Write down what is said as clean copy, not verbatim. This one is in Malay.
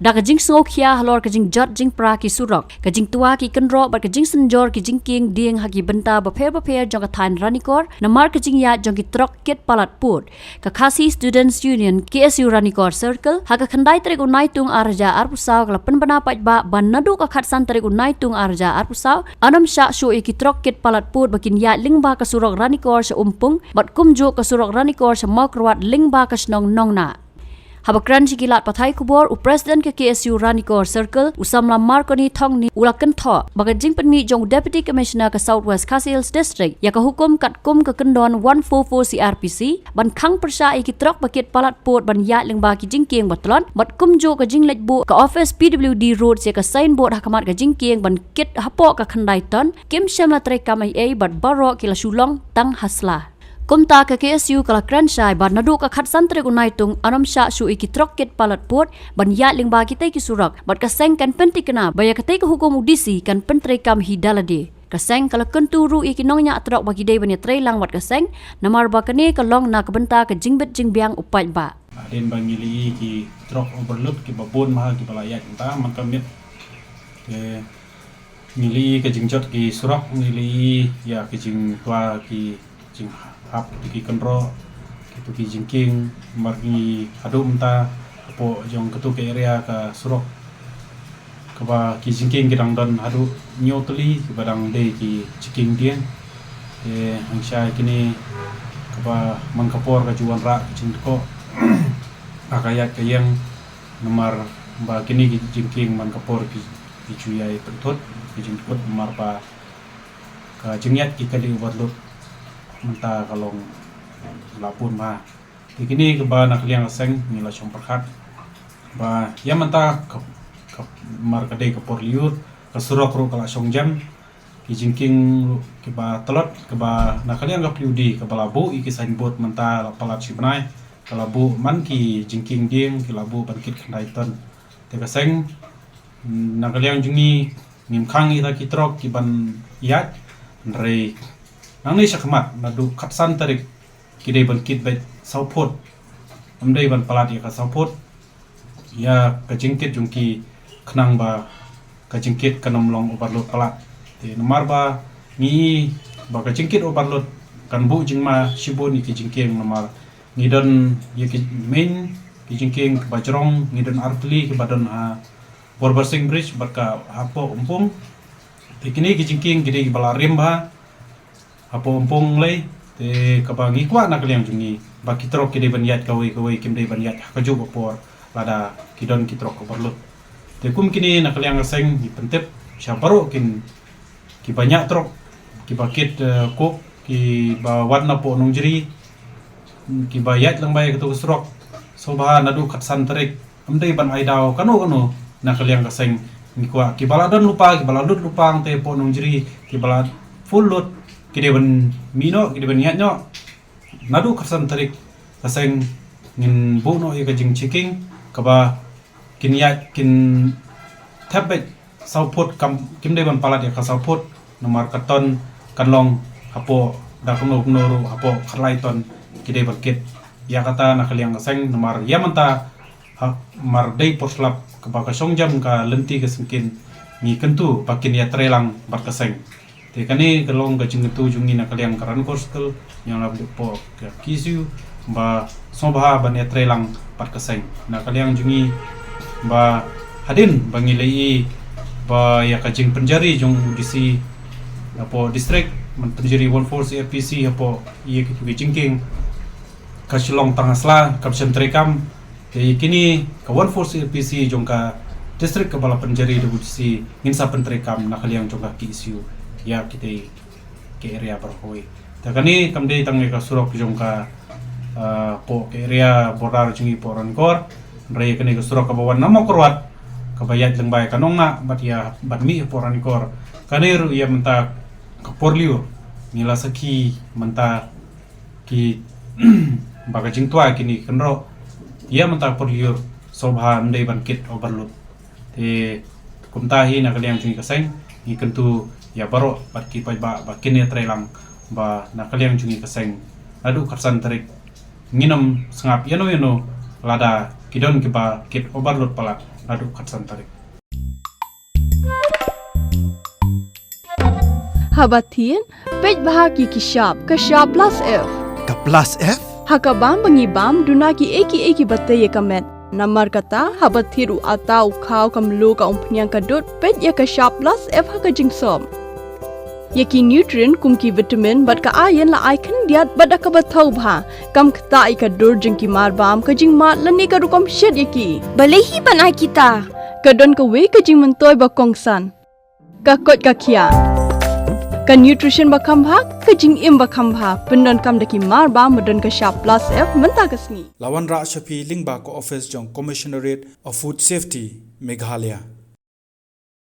da kajing sngokhia halor kajing jot jing pra ki surok kajing tua ki kenro bat kajing senjor ki jing king ding hagi benta bapher jong ka than ranikor namar kajing ya jong ki trok ket palat put ka khasi students union KSU ranikor circle haga khandai trek unai tung arja arpusau kala penbana pajba ban nadu ka khat san trek unai tung arja arpusau anam sha shu ki trok ket palat put bakin ya lingba ka surok ranikor sa umpung bat kumjo ka surok ranikor sa makrwat lingba ka snong nongna Habakran sikilat pathai kubor u president ke KSU Ranikor Circle usamla markoni thongni ulakan tho bagajing penmi jong deputy commissioner ke Southwest Khasi Hills district ya ka hukum kat kum ke kendon 144 CRPC ban khang persa iki trok bakit palat pot ban ya lengba ki jingking batlon bat kum jo ka jing lejbu ka office PWD road se ka signboard hakamat ka jingking ban kit hapo ka khandai ton kim shamla tre kamai ai bat baro kila sulong tang hasla Kumta ke KSU kala kranshai ban nadu ka khat santre unai tung anam sha shu iki trokket palat pot ban ya lingba kitai ki surak bat ka seng kan penti kena baya kitai ka hukum udisi kan pentre kam hidalade ka seng kala kenturu iki nongnya trok bagi dei ban tre lang wat ka seng namar ba kane ka long na ka benta ka jingbet jingbiang upai ba den bangili ki trok overload ki babon ma ki balayat ta man kamit ke mili ka jingjot ki surak mili ya ki jing tua ki jing hap ki kenro ki ki jingking margi adum ta apo jong ketu ke area ka surok ka ba ki jingking ki dang don adu nyotli ki badang de ki jiking dien angsha kini ka ba man kapor ka juan ra jing ko akaya kayang nomor ba kini ki jingking man kapor ki cuyai pentut ki jing ko mar pa ka jingyat ki kali overload menta kalong lapun ma kini ke ba nak liang seng nila chong perkhat ba ya menta ke mar kadai ke por liur ke surok ro kala chong jam ki jingking ke ba telot ke ba nak liang ke pliudi ke balabu iki signboard menta palat sibnai kalabu man ki jingking ding ki labu bankit khandai ton te ka seng nak liang jungi nim khang ita ki trok ki ban yat rei nang ni sakmat nadu khatsan tarik kidai ban kit bet saupot amdai ban palat ya ka saupot ya ka jingkit jungki khnang ba ka jingkit kanom long overload palat te nomar ba ni ba ka jingkit overload kan bu jingma shibon ki jingking nomar ngidon ya ki main ki jingking ba jerong ngidon artli ki badon Borbersing bridge barka apo umpung te kini ki jingking gidai balarim ba apo umpung lay te kabangi kwa nak liang jungi ba kitrok kide banyat kawai kim dei banyat kaju bopor lada kidon kitrok overload te kum kini nak liang seng ni pentep syabaro kin ki banyak trok ki bakit kok ki ba warna po nong jeri ki bayat lang bay ketu srok so ba nadu khatsan tarik amdei ban aidao kano nak liang seng ni kwa ki baladon lupa ki baladut lupang te po nong jeri ki balad full load kide ban mino kide ban yatnyo nadu khatsan tarik kaseng ngin buno ya kajing chiking kaba kin yat kin tabet saupot kam kim de ban palat ya ka saupot nomor katon kanlong hapo da kuno hapo kharlai ton kide bakit ya kata nak liang kaseng nomor yamanta mar dei poslap kaba kasong jam ka lenti kesengkin ni kentu pakin ya trelang bar kaseng te kani kalong ka jingtu jungi na kaliang karan korskel yang lab po ka kisu ba sobha ban ya trelang pat kaseng na kaliang jungi ba hadin bangilei ba ya kajing penjari jong disi apo district man penjari 144 CRPC apo ye ki jingking ka silong tangasla kapsen trekam te kini ka 144 CRPC jong ka district ka bala penjari de disi nginsa pentrekam na kaliang jong ka kisu ya kita ke area berhoi takani kamde tangi ka surok jong ka po ke area borar jungi poran kor rei kani ka surok ka bawan namo korwat ka bayat leng bay kanong na bat ya bat mi poran kor kanir ya menta ka porliu nila saki menta ki baga jing tua kini kenro ya menta porliu sobha ndai ban kit overload te kumtahi na kaliang jungi ka seng ni kentu ya baro bat ki pai ba kini trelang ba nakaliang jungi kaseng adu khatsan tarik nginam sengap yano lada kidon ke ba kit overload pala adu khatsan tarik Habatin, pej bahagi kishap, kashap plus F. Ka plus F? Hakabam bangibam dunaki eki batay kamet. Namar kata habatiru atau kau kamlu ka umpnyang kadut pej ya kashap plus F hakajing som. Yaki nutrient kumki vitamin bat ka ayan la ikan diat bat ka batau bha kam kta ika dur jingki marbam kajing mat lani ka rukam shed yaki. Balehi banai kita. Kadon ka we kajing mentoy ba kongsan. Ka kot ka kia. Ka nutrition ba kambha kajing im ba kambha pendon kam daki marba medon ka sharp plus F menta kasni. Lawan Ra Shafi Lingba ko office jong Commissionerate of Food Safety Meghalaya.